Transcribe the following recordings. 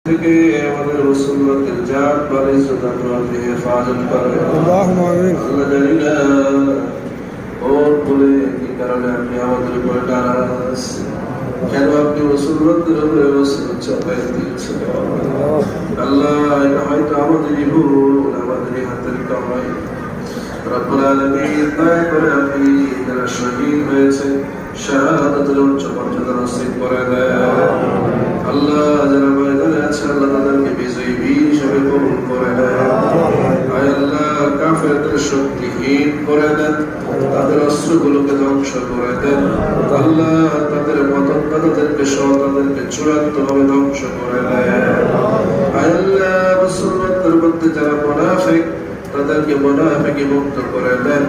থেকে আমাদের মুসলমানদের জাত বাড়ি সুদাতে হেফাজত করে। আল্লাহুম্মা আমিন। আল্লাহ জানি না ওর বলে কি কারণে আপনি আমাদের উপরে নারাজ, কেন আপনি মুসলমানদের উপরে মুসিবত চাপিয়ে দিয়েছেন। আল্লাহ এটা হয়তো আমাদেরই ভুল, আমাদেরই হাতের কামাই। রব্বুল আলামিন দয়া করে আপনি যারা শহীদ হয়েছে শাহাদাতের উচ্চ মর্যাদা নসিব করে দেন। আল্লাহ যারা ময়দানে আছে আল্লাহ তাদেরকে বিজয়ী বীর হিসেবে কবুল করে দেন। আয় আল্লাহ কাফেরদের শক্তিহীন করে দেন, তাদের অস্ত্রগুলোকে ধ্বংস করে দেন। আল্লাহ তাদের মতবাদীদেরকে সহ তাদেরকে চূড়ান্তভাবে ধ্বংস করে দেন। আয় আল্লাহ মুসলমানদের মধ্যে যারা মুনাফিক তাদেরকে মুনাফিকি মুক্ত করে দেন।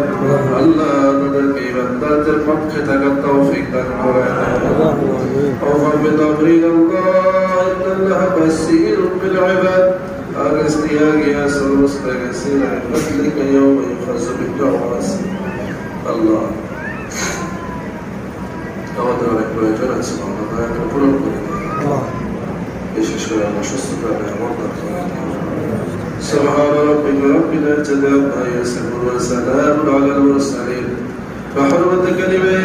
আল্লাহ তাদেরকে ইমানদারদের পক্ষে থাকার তৌফিক দান করে দেন। ওয়া বিতাবরিল আল্লাহ ইন্নাল্লাহা বাসীরুম বিল ইবাদ আরসনি ইয়া গিয়াস মুস্তাগিসিন বিফadlika ইয়াওমা ইউখাযু বিদ-দাওয়াস। আল্লাহ আমাদের অনেক প্রয়োজন আছে, আমরা দয়া পূরণ করে দিন। বিশেষ করে আমরা সুস্থতা নিয়ামত দান করুন। سبحان ربك رب العزة عما يصفون وسلام على المرسلين بحرمة كلمة